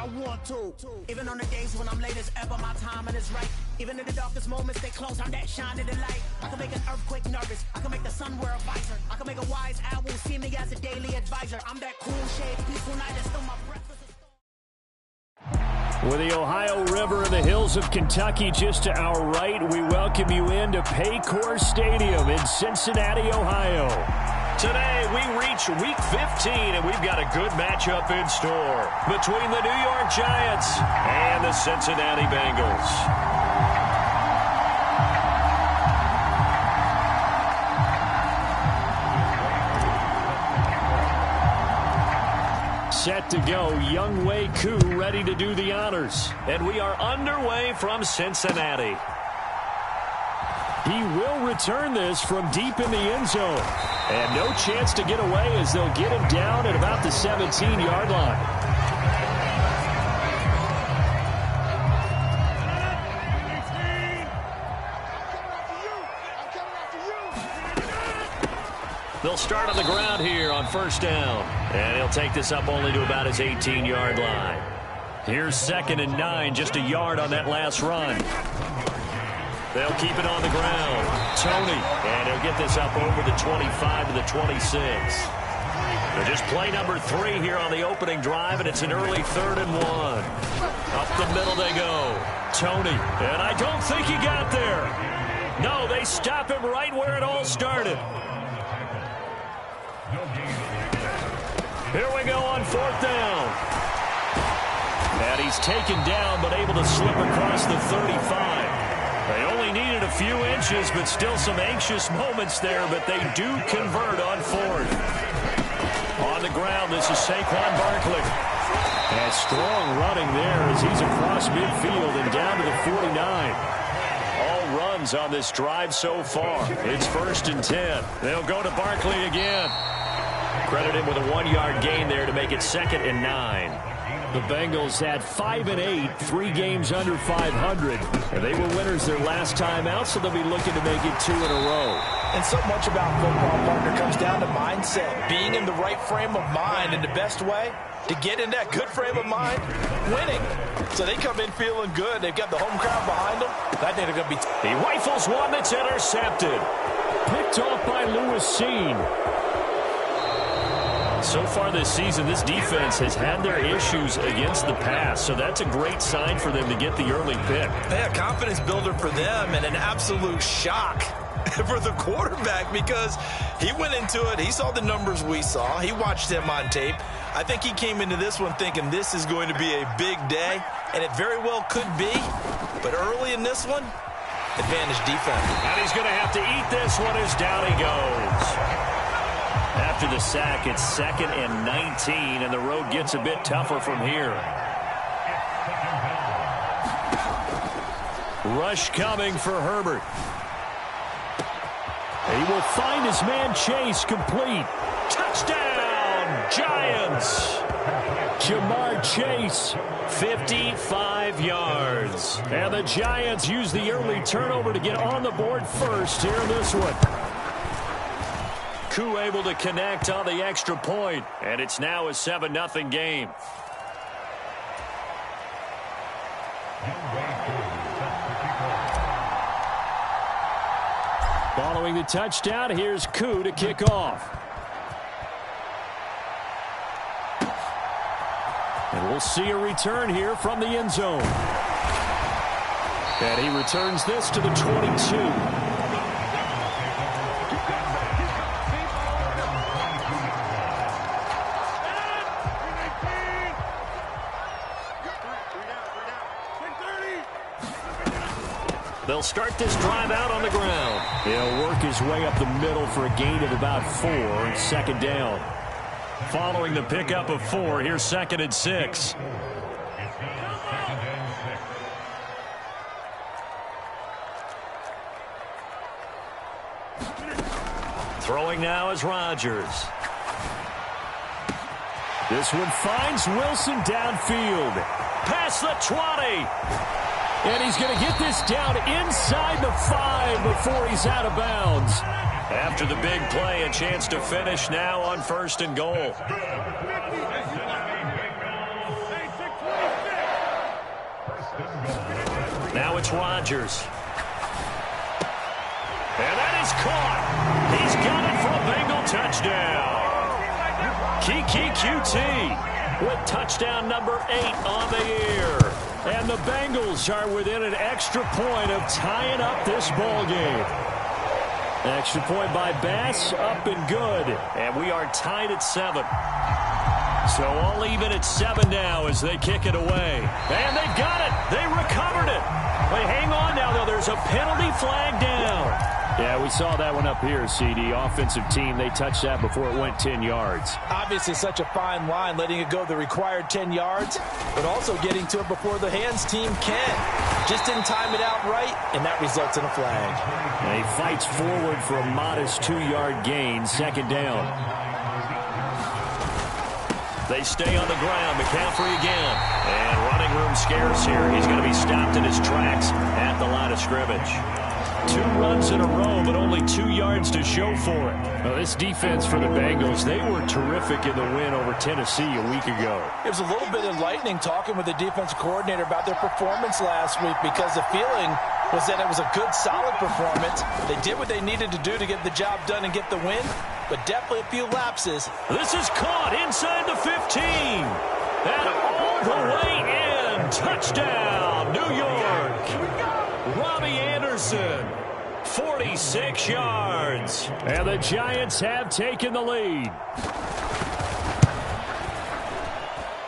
I want to. Even on the days when I'm late as ever, my timing is right. Even in the darkest moments, they close, I'm that shining the light. I can make an earthquake nervous. I can make the sun wear a visor. I can make a wise owl see me as a daily advisor. I'm that cool shade, peaceful night, and still my breath is With the Ohio River and the hills of Kentucky just to our right, we welcome you into Paycor Stadium in Cincinnati, Ohio. Today, we reach Week 15, and we've got a good matchup in store between the New York Giants and the Cincinnati Bengals. Set to go, Younghoe Koo ready to do the honors. And we are underway from Cincinnati. He will return this from deep in the end zone. And no chance to get away as they'll get him down at about the 17-yard line. They'll start on the ground here on first down. And he'll take this up only to about his 18-yard line. Here's 2nd and 9, just a yard on that last run. They'll keep it on the ground. Tony, and he'll get this up over the 25 to the 26. They're just play number 3 here on the opening drive, and it's an early 3rd and 1. Up the middle they go. Tony, and I don't think he got there. No, they stop him right where it all started. Here we go on 4th down. And he's taken down, but able to slip across the 35. They only needed a few inches, but still some anxious moments there, but they do convert on 4th. On the ground, this is Saquon Barkley. And strong running there as he's across midfield and down to the 49. All runs on this drive so far. It's 1st and 10. They'll go to Barkley again. Credit him with a 1-yard gain there to make it 2nd and 9. The Bengals had 5 and 8, 3 games under 500. And they were winners their last time out, so they'll be looking to make it 2 in a row. And so much about football, partner, comes down to mindset. Being in the right frame of mind, and the best way to get in that good frame of mind, winning. So they come in feeling good. They've got the home crowd behind them. I think they're going to be... He rifles one that's intercepted. Picked off by Lewis Seen. So far this season, this defense has had their issues against the pass, so that's a great sign for them to get the early pick. Yeah, confidence builder for them and an absolute shock for the quarterback because he went into it. He saw the numbers we saw. He watched them on tape. I think he came into this one thinking this is going to be a big day, and it very well could be. But early in this one, advantage defense. And he's going to have to eat this one as down he goes. After the sack, it's 2nd and 19, and the road gets a bit tougher from here. Rush coming for Herbert. He will find his man Chase complete. Touchdown, Giants! Jamar Chase, 55 yards. And the Giants use the early turnover to get on the board first here in this one. Koo able to connect on the extra point, and it's now a 7-0 game. Following the touchdown, here's Koo to kick off. And we'll see a return here from the end zone. And he returns this to the 22. They'll start this drive out on the ground. He'll work his way up the middle for a gain of about 4, 2nd down. Following the pickup of 4, here's 2nd and 6. Throwing now is Rodgers. This one finds Wilson downfield. Past the 20. And he's going to get this down inside the 5 before he's out of bounds. After the big play, a chance to finish now on 1st and goal. Now it's Rodgers. And that is caught. He's got it for a Bengal touchdown. Kiki QT with touchdown number 8 on the year. And the Bengals are within an extra point of tying up this ball game. Extra point by Bass, up and good. And we are tied at 7. So all even at 7 now as they kick it away. And they've got it. They recovered it. But hang on now, though. There's a penalty flag down. Yeah, we saw that one up here, CD. Offensive team, they touched that before it went 10 yards. Obviously such a fine line, letting it go the required 10 yards, but also getting to it before the hands team can. Just didn't time it out right, and that results in a flag. And he fights forward for a modest 2-yard gain, second down. They stay on the ground. McCaffrey again. And running room scarce here. He's going to be stopped in his tracks at the line of scrimmage. 2 runs in a row, but only 2 yards to show for it. Now, this defense for the Bengals, they were terrific in the win over Tennessee a week ago. It was a little bit enlightening talking with the defensive coordinator about their performance last week because the feeling was that it was a good, solid performance. They did what they needed to do to get the job done and get the win, but definitely a few lapses. This is caught inside the 15. And all the way in. Touchdown, New York. Robbie Anderson, 46 yards. And the Giants have taken the lead.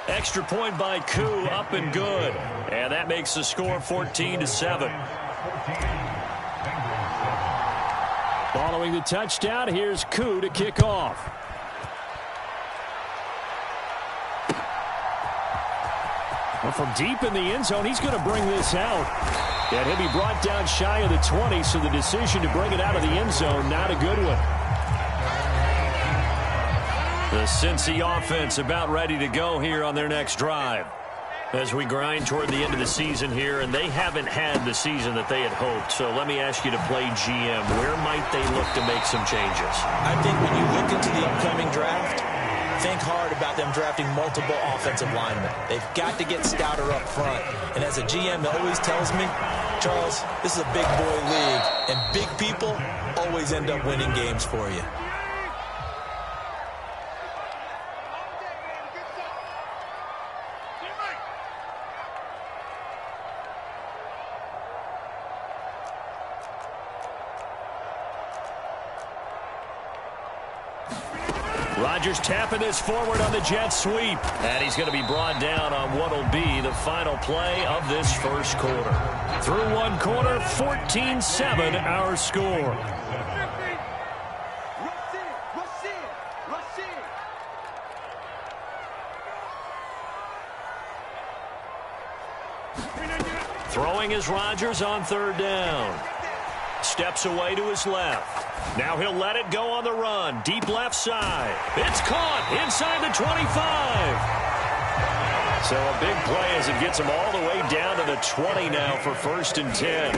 Extra point by Koo, up and good. And that makes the score 14-7. Following the touchdown, here's Koo to kick off. Well, from deep in the end zone, he's going to bring this out. And he'll be brought down shy of the 20, so the decision to bring it out of the end zone, not a good one. The Cincy offense about ready to go here on their next drive. As we grind toward the end of the season here, and they haven't had the season that they had hoped. So let me ask you to play GM. Where might they look to make some changes? I think when you look into the upcoming draft, think hard about them drafting multiple offensive linemen. They've got to get stouter up front. And as a GM always tells me, Charles, this is a big boy league, and big people always end up winning games for you. Rodgers tapping this forward on the jet sweep. And he's going to be brought down on what will be the final play of this first quarter. Through one quarter, 14-7 our score. Throwing is Rodgers on third down. Steps away to his left. Now he'll let it go on the run. Deep left side. It's caught inside the 25. So a big play as it gets him all the way down to the 20 now for 1st and 10.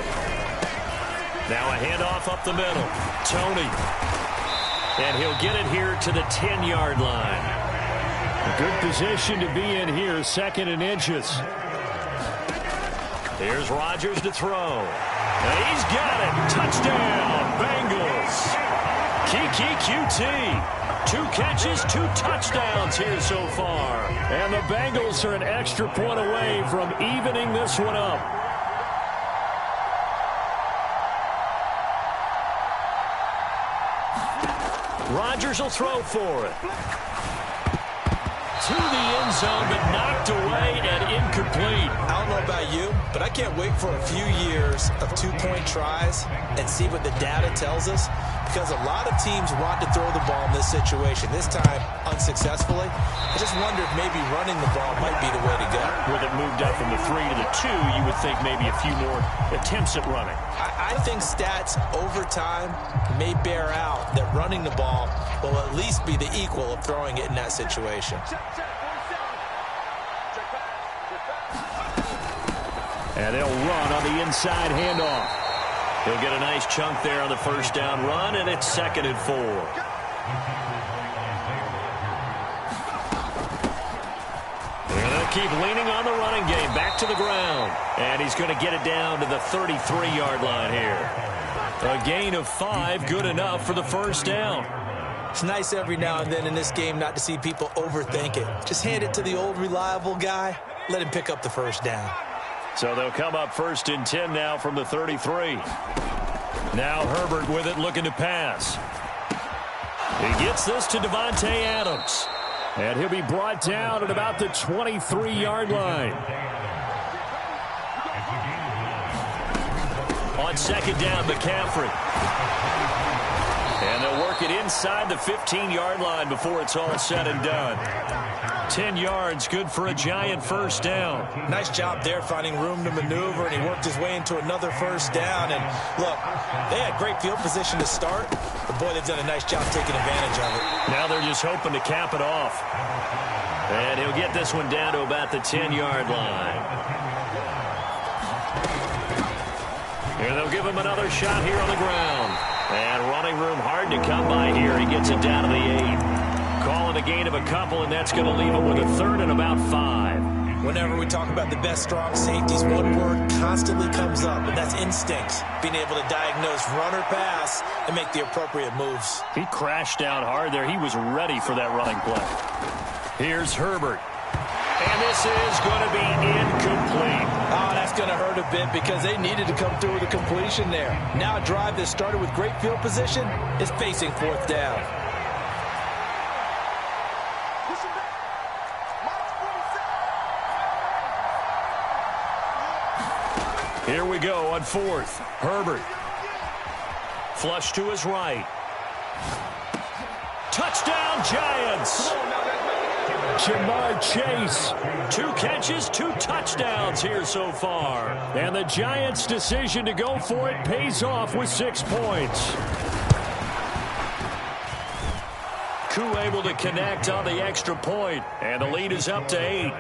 Now a handoff up the middle. Tony. And he'll get it here to the 10-yard line. A good position to be in here, 2nd and inches. Here's Rodgers to throw. And he's got it. Touchdown, Bengals. Kiki QT. 2 catches, 2 touchdowns here so far. And the Bengals are an extra point away from evening this one up. Rodgers will throw for it. To the end zone, but knocked away and incomplete. I don't know about you, but I can't wait for a few years of 2-point tries and see what the data tells us, because a lot of teams want to throw the ball in this situation, this time unsuccessfully. I just wonder if maybe running the ball might be the way to go. With it moved up from the 3 to the 2, you would think maybe a few more attempts at running. I think stats over time may bear out that running the ball will at least be the equal of throwing it in that situation. And they'll run on the inside handoff. He'll get a nice chunk there on the first down run, and it's 2nd and 4. And a keep leaning on the running game. Back to the ground. And he's going to get it down to the 33-yard line here. A gain of 5, good enough for the first down. It's nice every now and then in this game not to see people overthink it. Just hand it to the old reliable guy. Let him pick up the first down. So they'll come up 1st and 10 now from the 33. Now Herbert with it, looking to pass. He gets this to Davante Adams. And he'll be brought down at about the 23-yard line. On 2nd down, McCaffrey. And they'll work it inside the 15-yard line before it's all said and done. 10 yards, good for a Giant first down. Nice job there finding room to maneuver, and he worked his way into another first down. And look, they had great field position to start, but boy, they've done a nice job taking advantage of it. Now they're just hoping to cap it off. And he'll get this one down to about the 10-yard line. And they'll give him another shot here on the ground. And running room hard to come by here. He gets it down to the 8. Calling a gain of a couple, and that's going to leave him with a 3rd and about 5. Whenever we talk about the best strong safeties, one word constantly comes up, and that's instinct. Being able to diagnose run or pass and make the appropriate moves. He crashed down hard there. He was ready for that running play. Here's Herbert. And this is going to be incomplete. Oh, that's going to hurt a bit because they needed to come through with a completion there. Now a drive that started with great field position is facing 4th down. Here we go on 4th. Herbert. Flush to his right. Touchdown, Giants! Jamar Chase. 2 catches, 2 touchdowns here so far. And the Giants' decision to go for it pays off with 6 points. Koo able to connect on the extra point, and the lead is up to 8.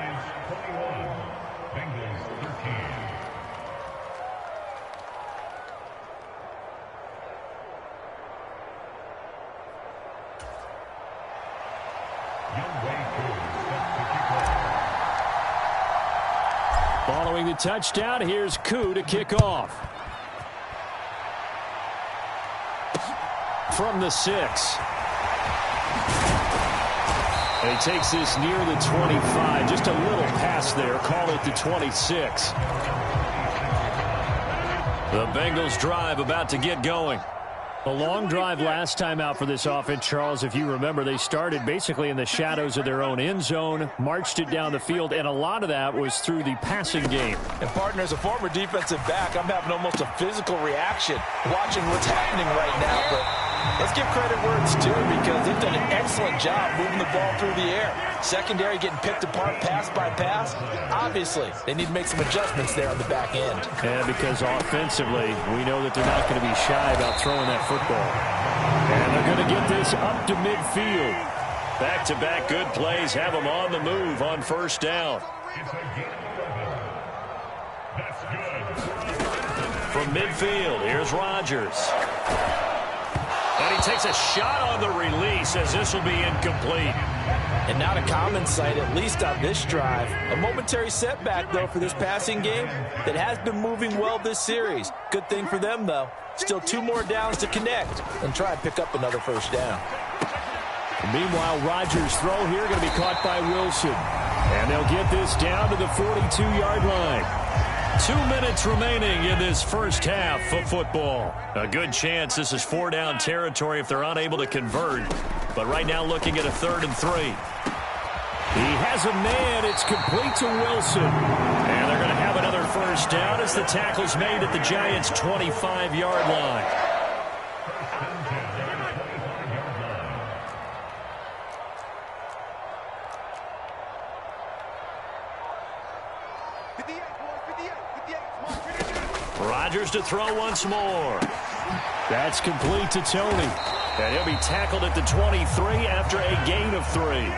Following the touchdown, here's Koo to kick off. From the 6. And he takes this near the 25. Just a little pass there. Call it the 26. The Bengals drive about to get going. A long drive last time out for this offense, Charles. If you remember, they started basically in the shadows of their own end zone, marched it down the field, and a lot of that was through the passing game. And, partner, as a former defensive back, I'm having almost a physical reaction watching what's happening right now. But let's give credit where it's due because they've done an excellent job moving the ball through the air. Secondary getting picked apart pass by pass. Obviously, they need to make some adjustments there on the back end. And because offensively, we know that they're not going to be shy about throwing that football. And they're going to get this up to midfield. Back-to-back good plays have them on the move on 1st down. From midfield, here's Rodgers. And he takes a shot on the release as this will be incomplete. And not a common sight, at least on this drive. A momentary setback, though, for this passing game that has been moving well this series. Good thing for them, though. Still 2 more downs to connect and try and pick up another first down. Meanwhile, Rodgers' throw here going to be caught by Wilson. And they'll get this down to the 42-yard line. 2 minutes remaining in this first half of football. A good chance this is 4-down territory if they're unable to convert. But right now looking at a 3rd and 3. He has a man. It's complete to Wilson. And they're going to have another first down as the tackle's made at the Giants' 25-yard line. Rodgers to throw once more. That's complete to Tony. And he'll be tackled at the 23 after a gain of 3.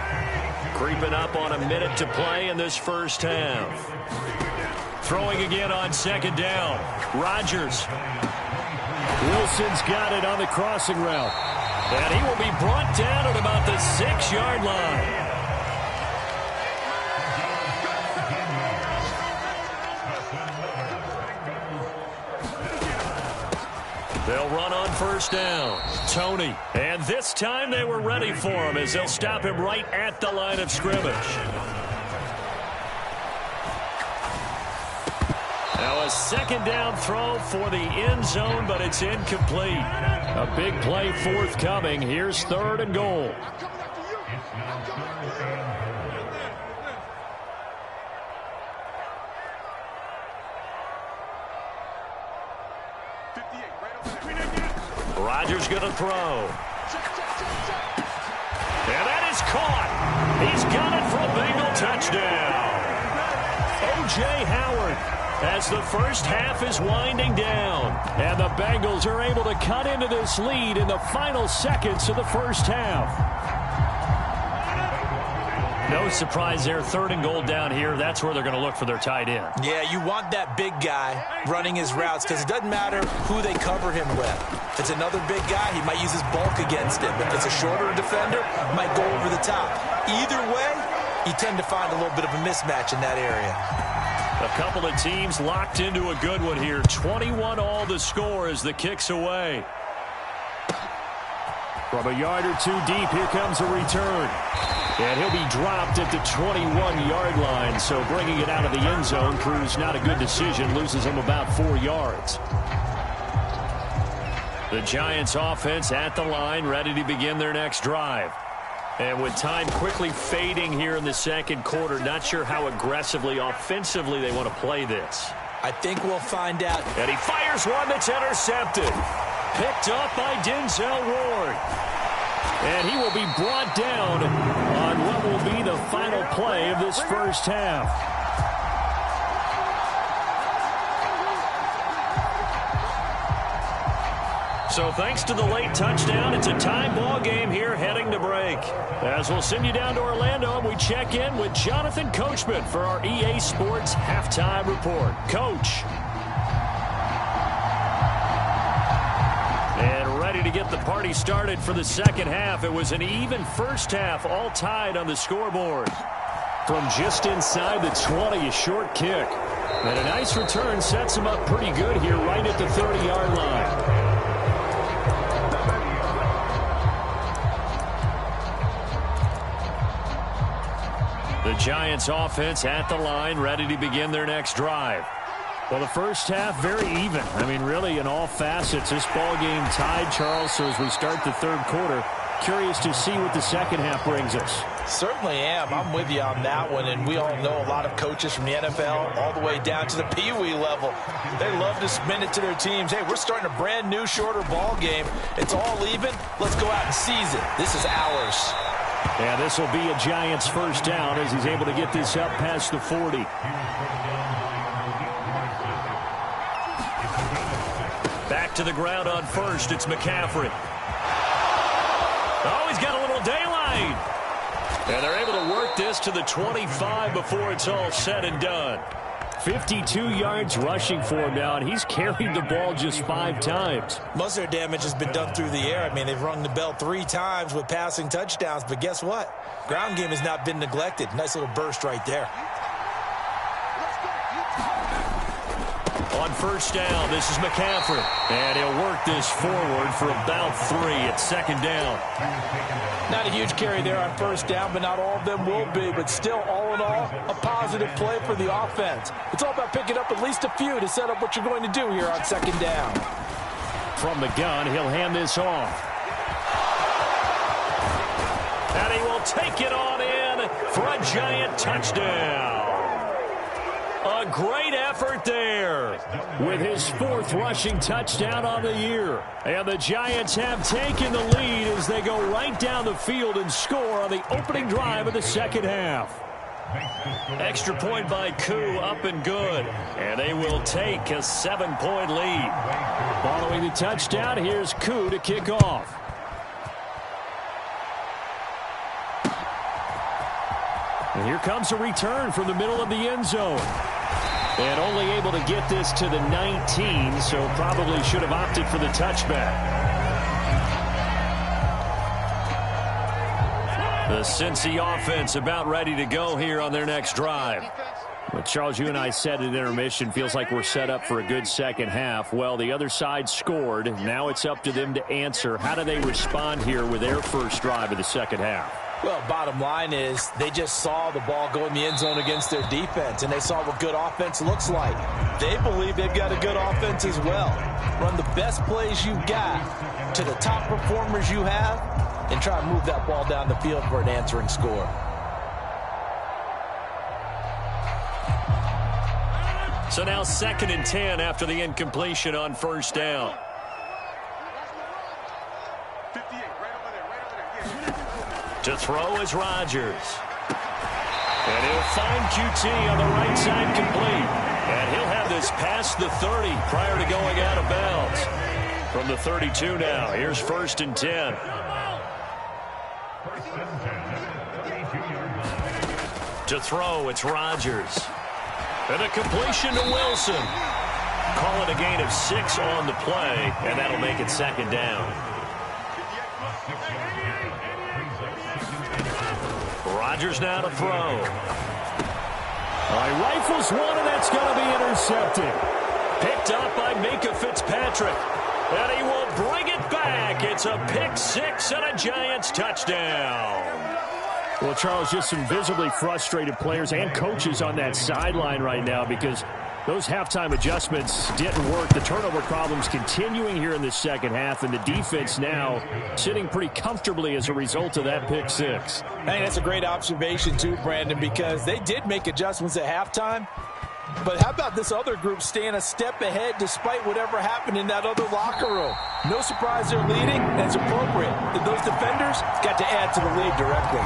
Creeping up on a minute to play in this first half. Throwing again on 2nd down. Rodgers. Wilson's got it on the crossing route. And he will be brought down at about the 6-yard line. They'll run on first down. Tony. And this time they were ready for him as they'll stop him right at the line of scrimmage. Now a second down throw for the end zone, but it's incomplete. A big play forthcoming. Here's 3rd and goal. Rodgers going to throw. And that is caught. He's got it for a Bengal touchdown. O.J. Howard as the first half is winding down. And the Bengals are able to cut into this lead in the final seconds of the first half. No surprise there. 3rd and goal down here. That's where they're going to look for their tight end. Yeah, you want that big guy running his routes because it doesn't matter who they cover him with. If it's another big guy, he might use his bulk against him. If it's a shorter defender, he might go over the top. Either way, you tend to find a little bit of a mismatch in that area. A couple of teams locked into a good one here. 21 all the score as the kick's away. From a yard or two deep, here comes a return. And he'll be dropped at the 21-yard line, so bringing it out of the end zone proves not a good decision, loses him about 4 yards. The Giants offense at the line, ready to begin their next drive. And with time quickly fading here in the second quarter, not sure how aggressively, offensively they want to play this. I think we'll find out. And he fires one that's intercepted. Picked up by Denzel Ward. And he will be brought down on what will be the final play of this first half. So thanks to the late touchdown, it's a tie ball game here heading to break. As we'll send you down to Orlando, and we check in with Jonathan Coachman for our EA Sports Halftime Report. Coach. And ready to get the party started for the second half. It was an even first half, all tied on the scoreboard. From just inside the 20, a short kick. And a nice return sets him up pretty good here right at the 30-yard line. The Giants offense at the line, ready to begin their next drive. Well, the first half, very even. I mean, really, in all facets, this ball game tied, Charles. So as we start the third quarter, curious to see what the second half brings us. Certainly am. I'm with you on that one. And we all know a lot of coaches from the NFL all the way down to the Pee Wee level. They love to spin it to their teams. Hey, we're starting a brand new, shorter ball game. It's all even. Let's go out and seize it. This is ours. Yeah, this will be a Giants first down as he's able to get this up past the 40. Back to the ground on first. It's McCaffrey. Oh, he's got a little daylight. And they're able to work this to the 25 before it's all said and done. 52 yards rushing for him now, and he's carried the ball just 5 times. Most of their damage has been done through the air. I mean, they've rung the bell 3 times with passing touchdowns, but guess what? Ground game has not been neglected. Nice little burst right there. On first down, this is McCaffrey. And he'll work this forward for about 3 at second down. Not a huge carry there on first down, but not all of them will be. But still, all in all, a positive play for the offense. It's all about picking up at least a few to set up what you're going to do here on second down. From the gun, he'll hand this off. And he will take it on in for a Giant touchdown. A great effort there with his 4th rushing touchdown on the year. And the Giants have taken the lead as they go right down the field and score on the opening drive of the second half. Extra point by Koo, up and good. And they will take a 7-point lead. Following the touchdown, here's Koo to kick off. And here comes a return from the middle of the end zone. And only able to get this to the 19, so probably should have opted for the touchback. The Cincy offense about ready to go here on their next drive. Well, Charles, you and I said at intermission, feels like we're set up for a good second half. Well, the other side scored. Now it's up to them to answer. How do they respond here with their first drive of the second half? Well, bottom line is they just saw the ball go in the end zone against their defense, and they saw what good offense looks like. They believe they've got a good offense as well. Run the best plays you've got to the top performers you have, and try to move that ball down the field for an answering score. So now 2nd and 10 after the incompletion on first down. To throw is Rodgers. And he'll find QT on the right side complete. And he'll have this past the 30 prior to going out of bounds. From the 32 now, here's 1st and 10. To throw, it's Rodgers. And a completion to Wilson. Call it a gain of 6 on the play, and that'll make it 2nd down. Rodgers now to throw. He rifles one, and that's going to be intercepted. Picked up by Minka Fitzpatrick. And he will bring it back. It's a pick 6 and a Giants touchdown. Well, Charles, just some visibly frustrated players and coaches on that sideline right now because those halftime adjustments didn't work. The turnover problems continuing here in the second half, and the defense now sitting pretty comfortably as a result of that pick 6. I think that's a great observation too, Brandon, because they did make adjustments at halftime. But how about this other group staying a step ahead despite whatever happened in that other locker room? No surprise they're leading, and it's appropriate. Those defenders got to add to the lead directly.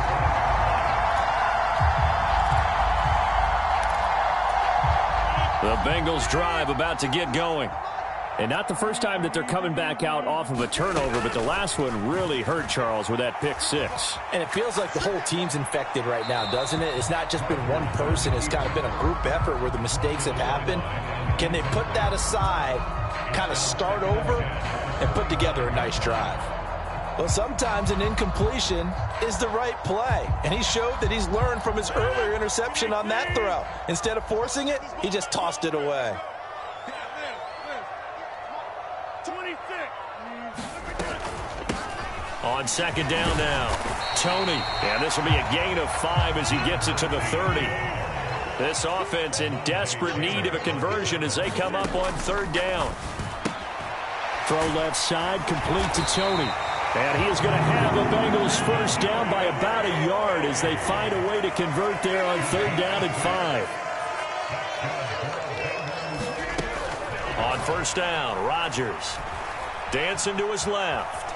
The Bengals drive about to get going. And not the first time that they're coming back out off of a turnover, but the last one really hurt Charles with that pick 6. And it feels like the whole team's infected right now, doesn't it? It's not just been one person. It's kind of been a group effort where the mistakes have happened. Can they put that aside, kind of start over, and put together a nice drive? Well, sometimes an incompletion is the right play. And he showed that he's learned from his earlier interception on that throw. Instead of forcing it, he just tossed it away. On 2nd down now, Tony. And this will be a gain of 5 as he gets it to the 30. This offense in desperate need of a conversion as they come up on 3rd down. Throw left side, complete to Tony. And he is going to have the Bengals first down by about a yard as they find a way to convert there on 3rd down and 5. On 1st down, Rodgers dancing to his left.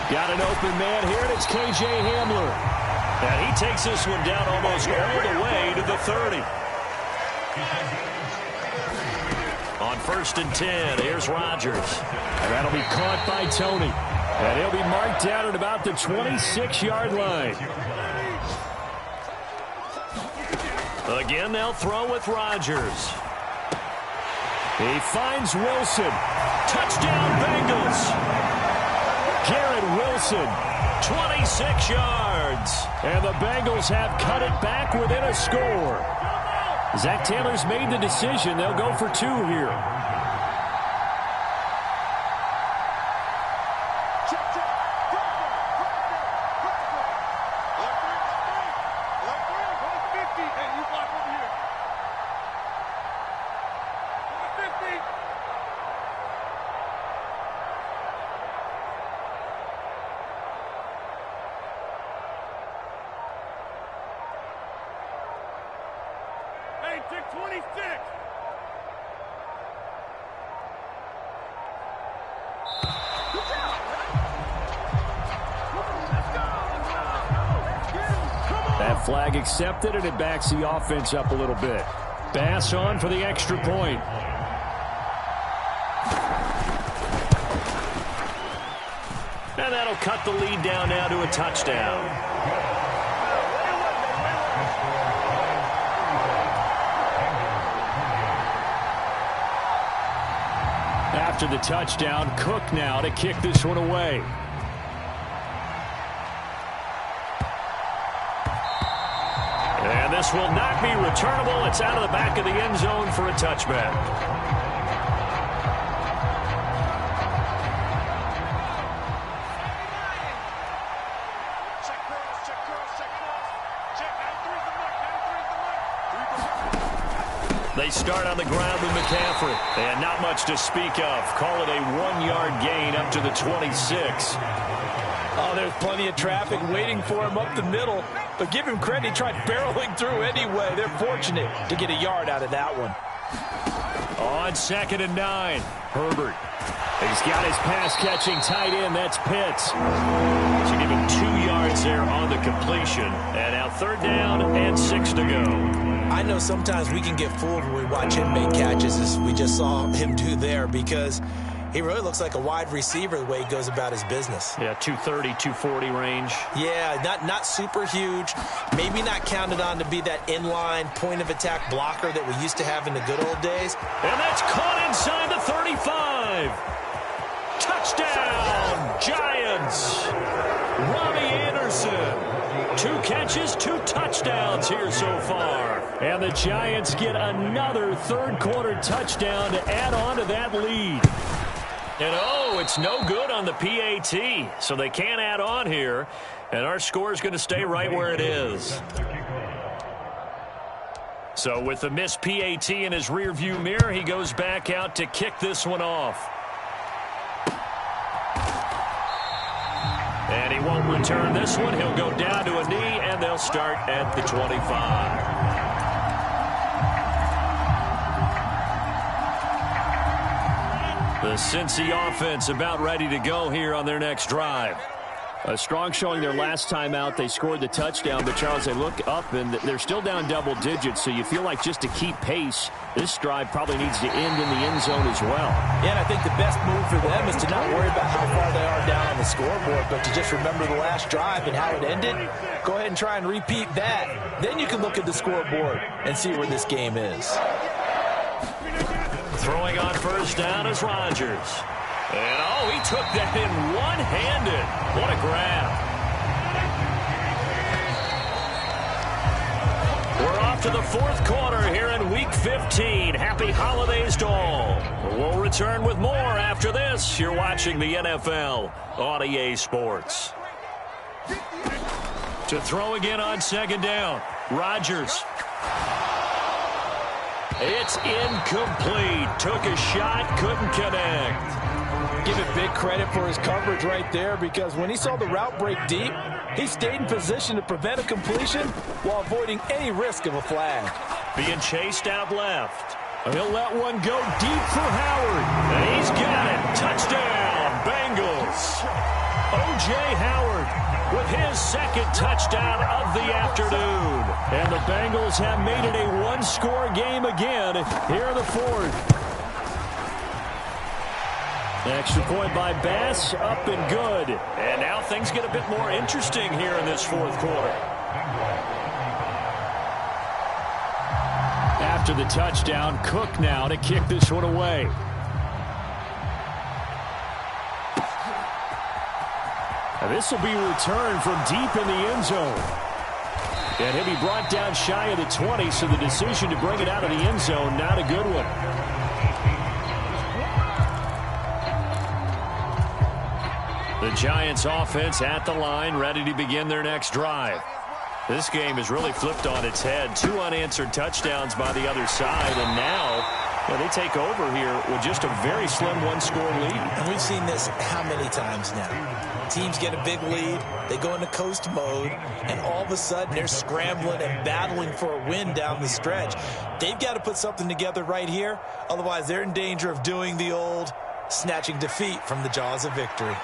Got an open man here, and it's K.J. Hamler. And he takes this one down almost all the way to the 30. On 1st and 10, here's Rodgers. And that'll be caught by Tony. And he'll be marked down at about the 26-yard line. Again, they'll throw with Rodgers. He finds Wilson. Touchdown, Bengals. Garrett Wilson, 26 yards. And the Bengals have cut it back within a score. Zach Taylor's made the decision. They'll go for 2 here. That flag accepted, and it backs the offense up a little bit. Bass on for the extra point. And that'll cut the lead down now to a touchdown. After the touchdown, Cook now to kick this one away. And this will not be returnable. It's out of the back of the end zone for a touchback. They start on the ground with McCaffrey. And not much to speak of. Call it a 1-yard gain up to the 26. Oh, there's plenty of traffic waiting for him up the middle. But give him credit, he tried barreling through anyway. They're fortunate to get a yard out of that one. On 2nd and 9, Herbert. He's got his pass-catching tight end. That's Pitts. So give him 2 yards there on the completion. And now 3rd down and 6 to go. I know sometimes we can get fooled when we watch him make catches, as we just saw him do there, because he really looks like a wide receiver the way he goes about his business. Yeah, 230, 240 range. Yeah, not super huge. Maybe not counted on to be that inline point-of-attack blocker that we used to have in the good old days. And that's caught inside the 35. Touchdown, Giants. Robbie Anderson. 2 catches, 2 touchdowns here so far. And the Giants get another 3rd quarter touchdown to add on to that lead. And oh, it's no good on the PAT, so they can't add on here. And our score is going to stay right where it is. So with the missed PAT in his rearview mirror, he goes back out to kick this one off. And he won't return this one. He'll go down to a knee, and they'll start at the 25. The Cincy offense about ready to go here on their next drive. A strong showing their last time out. They scored the touchdown, but Charles, they look up and they're still down double digits, so you feel like just to keep pace, this drive probably needs to end in the end zone as well. Yeah, and I think the best move for them is to not worry about how far they are down on the scoreboard, but to just remember the last drive and how it ended. Go ahead and try and repeat that. Then you can look at the scoreboard and see where this game is. Throwing on 1st down is Rodgers. And, oh, he took that in one-handed. What a grab. We're off to the 4th quarter here in Week 15. Happy holidays to all. We'll return with more after this. You're watching the NFL on EA Sports. To throw again on 2nd down. Rodgers. It's incomplete. Took a shot, couldn't connect. Give it big credit for his coverage right there, because when he saw the route break deep, he stayed in position to prevent a completion while avoiding any risk of a flag. Being chased out left. He'll let one go deep for Howard. And he's got it. Touchdown, Bengals. O.J. Howard with his 2nd touchdown of the afternoon. And the Bengals have made it a 1-score game again here in the 4th. Extra point by Bass, up and good. And now things get a bit more interesting here in this 4th quarter. After the touchdown, Cook now to kick this one away. And this will be returned from deep in the end zone. And he'll be brought down shy of the 20, so the decision to bring it out of the end zone, not a good one. The Giants offense at the line, ready to begin their next drive. This game has really flipped on its head. 2 unanswered touchdowns by the other side, and now they take over here with just a very slim 1-score lead. And we've seen this how many times now? Teams get a big lead, they go into coast mode, and all of a sudden they're scrambling and battling for a win down the stretch. They've got to put something together right here, otherwise they're in danger of doing the old snatching defeat from the jaws of victory.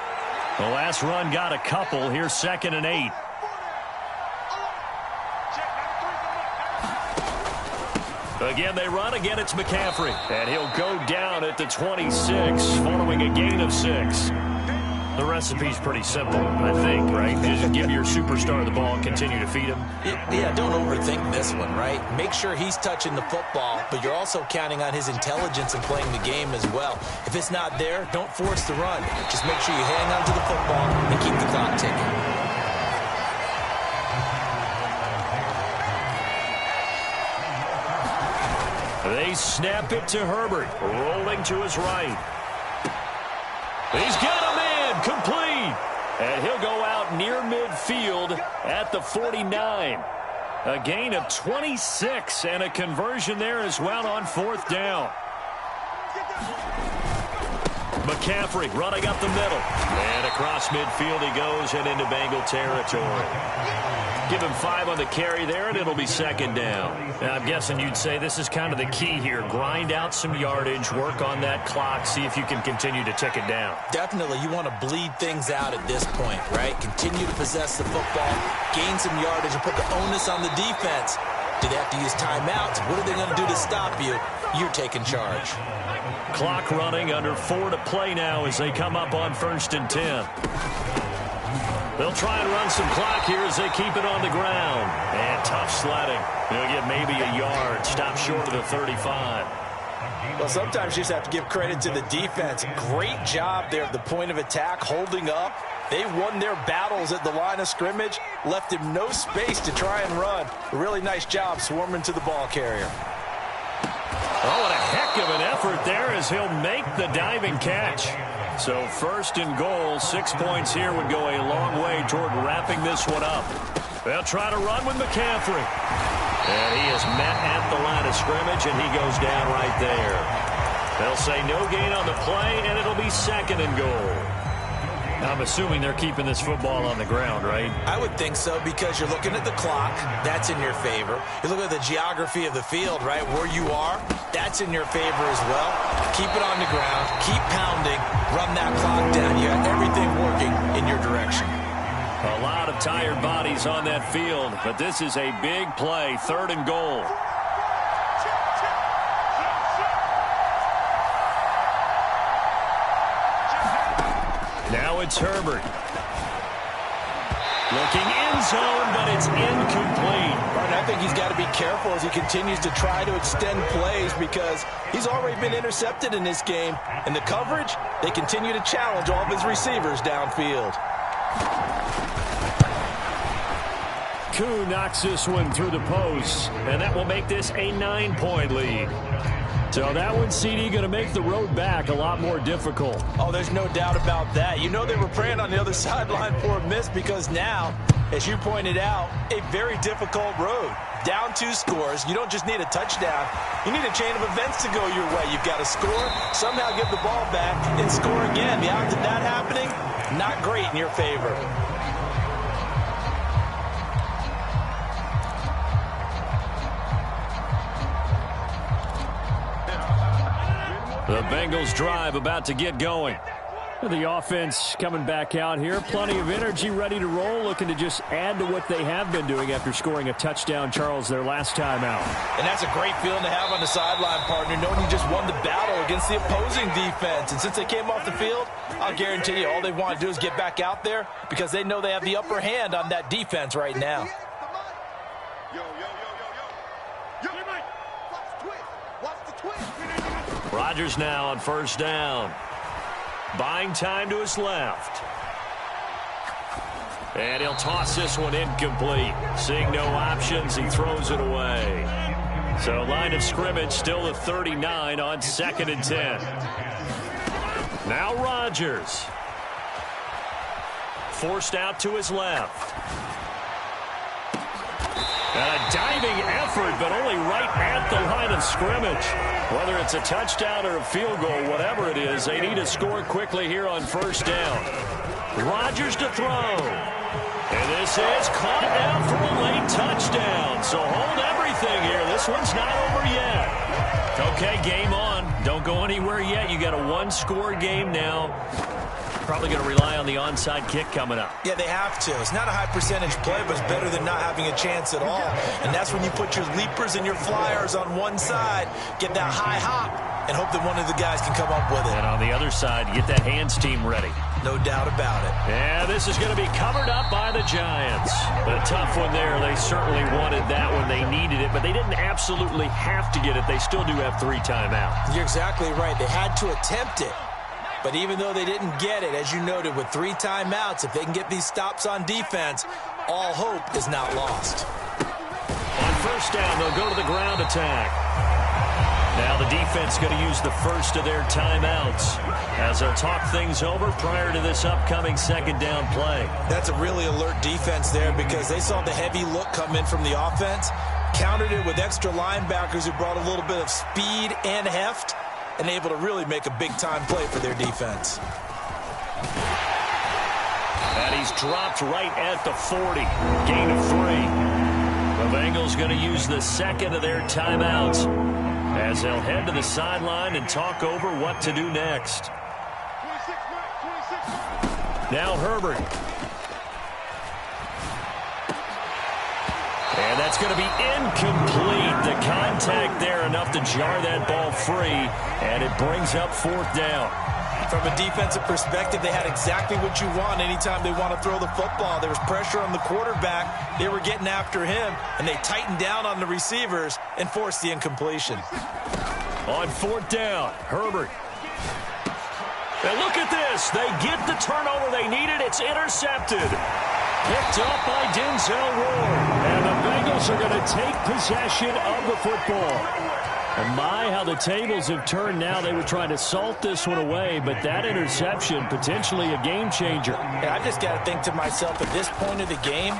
The last run got a couple. Here's 2nd and 8. Again, they run. Again, it's McCaffrey. And he'll go down at the 26 following a gain of 6. The recipe's pretty simple, I think, right? Just give your superstar the ball and continue to feed him. Yeah, don't overthink this one, right? Make sure he's touching the football, but you're also counting on his intelligence in playing the game as well. If it's not there, don't force the run. Just make sure you hang on to the football and keep the clock ticking. They snap it to Herbert, rolling to his right. He's got a man, complete. And he'll go out near midfield at the 49. A gain of 26 and a conversion there as well on 4th down. McCaffrey running up the middle. And across midfield he goes and into Bengal territory. Give him 5 on the carry there, and it'll be 2nd down. And I'm guessing you'd say this is kind of the key here. Grind out some yardage, work on that clock, see if you can continue to tick it down. Definitely, you want to bleed things out at this point, right? Continue to possess the football, gain some yardage, and put the onus on the defense. Do they have to use timeouts? What are they going to do to stop you? You're taking charge. Clock running, under 4 to play now as they come up on 1st and 10. They'll try and run some clock here as they keep it on the ground. And tough sledding. They'll get maybe a yard. Stop short of the 35. Well, sometimes you just have to give credit to the defense. Great job there at the point of attack, holding up. They won their battles at the line of scrimmage, left him no space to try and run. A really nice job swarming to the ball carrier. Oh, what a heck of an effort there as he'll make the diving catch. So 1st and goal, 6 points here would go a long way toward wrapping this one up. They'll try to run with McCaffrey. And he is met at the line of scrimmage, and he goes down right there. They'll say no gain on the play, and it'll be 2nd and goal. I'm assuming they're keeping this football on the ground, right? I would think so, because you're looking at the clock. That's in your favor. You look at the geography of the field, right, where you are. That's in your favor as well. Keep it on the ground. Keep pounding. Run that clock down. You have everything working in your direction. A lot of tired bodies on that field, but this is a big play. 3rd and goal. Now it's Herbert. Looking end zone, but it's incomplete. Right, I think he's got to be careful as he continues to try to extend plays because he's already been intercepted in this game. And the coverage, they continue to challenge all of his receivers downfield. Koo knocks this one through the post, and that will make this a 9-point lead. So that one, CD, going to make the road back a lot more difficult. Oh, there's no doubt about that. You know they were praying on the other sideline for a miss because now, as you pointed out, a very difficult road. Down 2 scores. You don't just need a touchdown. You need a chain of events to go your way. You've got to score, somehow get the ball back, and score again. The odds of that happening, not great in your favor. The Bengals drive about to get going. The offense coming back out here. Plenty of energy, ready to roll, looking to just add to what they have been doing after scoring a touchdown, Charles, their last time out. And that's a great feeling to have on the sideline, partner, knowing you just won the battle against the opposing defense. And since they came off the field, I'll guarantee you all they want to do is get back out there because they know they have the upper hand on that defense right now. Rodgers now on 1st down. Buying time to his left. And he'll toss this one incomplete. Seeing no options, he throws it away. So line of scrimmage still at 39 on 2nd and 10. Now Rodgers. Forced out to his left. And a diving effort, but only right at the line of scrimmage. Whether it's a touchdown or a field goal, whatever it is, they need to score quickly here on 1st down. Rodgers to throw. And this is caught now for a late touchdown. So hold everything here. This one's not over yet. Okay, game on. Don't go anywhere yet. You got a 1-score game now. Probably going to rely on the onside kick coming up. Yeah, they have to. It's not a high percentage play, but it's better than not having a chance at all. And that's when you put your leapers and your flyers on one side, get that high hop, and hope that one of the guys can come up with it. And on the other side, get that hands team ready. No doubt about it. Yeah, this is going to be covered up by the Giants. A tough one there. They certainly wanted that when they needed it, but they didn't absolutely have to get it. They still do have 3 timeouts. You're exactly right. They had to attempt it. But even though they didn't get it, as you noted, with 3 timeouts, if they can get these stops on defense, all hope is not lost. On 1st down, they'll go to the ground attack. Now the defense going to use the first of their timeouts as they'll talk things over prior to this upcoming second down play. That's a really alert defense there because they saw the heavy look come in from the offense, countered it with extra linebackers who brought a little bit of speed and heft, and able to really make a big-time play for their defense. And he's dropped right at the 40. Gain of 3. The Bengals going to use the second of their timeouts as they'll head to the sideline and talk over what to do next. Now Herbert. And that's going to be incomplete. The contact there enough to jar that ball free, and it brings up 4th down. From a defensive perspective, they had exactly what you want anytime they want to throw the football. There was pressure on the quarterback. They were getting after him, and they tightened down on the receivers and forced the incompletion. On 4th down, Herbert. And look at this. They get the turnover they needed. It's intercepted. Picked up by Denzel Ward. And the Bengals are going to take possession of the football. And my, how the tables have turned now. They were trying to salt this one away, but that interception, potentially a game changer. And I just got to think to myself, at this point of the game,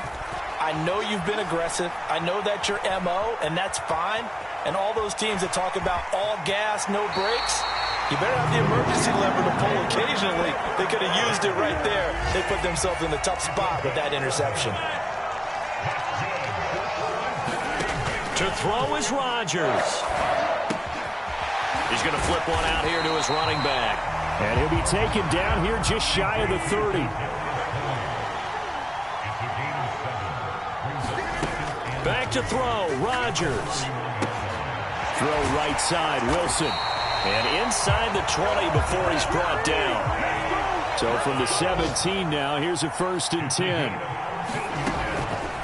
I know you've been aggressive. I know that's your MO, and that's fine. And all those teams that talk about all gas, no brakes, you better have the emergency lever to pull occasionally. They could have used it right there. They put themselves in a tough spot with that interception. To throw is Rodgers. He's going to flip one out here to his running back. And he'll be taken down here just shy of the 30. Back to throw, Rodgers. Throw right side, Wilson. And inside the 20 before he's brought down. So from the 17 now, here's a 1st and 10.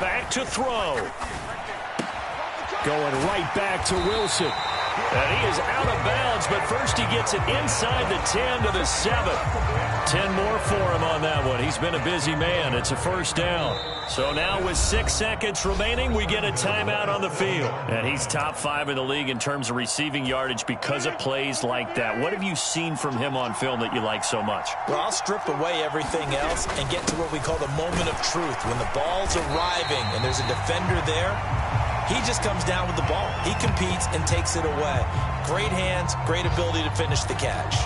Back to throw. Going right back to Wilson. And he is out of bounds, but first he gets it inside the 10 to the 7. 10 more for him on that one. He's been a busy man. It's a 1st down. So now with 6 seconds remaining, we get a timeout on the field. And he's top 5 in the league in terms of receiving yardage because of plays like that. What have you seen from him on film that you like so much? Well, I'll strip away everything else and get to what we call the moment of truth. When the ball's arriving and there's a defender there, he just comes down with the ball. He competes and takes it away. Great hands, great ability to finish the catch.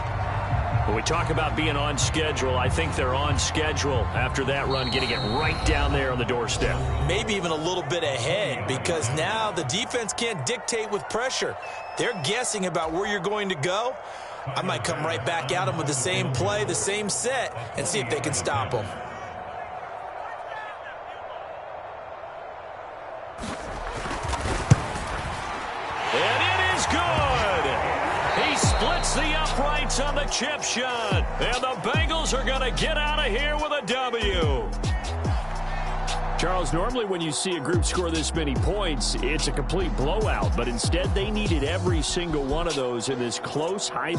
When we talk about being on schedule, I think they're on schedule after that run, getting it right down there on the doorstep. Maybe even a little bit ahead because now the defense can't dictate with pressure. They're guessing about where you're going to go. I might come right back at them with the same play, the same set, and see if they can stop them. And it is good. He splits the uprights on the chip shot. And the Bengals are going to get out of here with a W. Charles, normally when you see a group score this many points, it's a complete blowout. But instead, they needed every single one of those in this close, high-scoring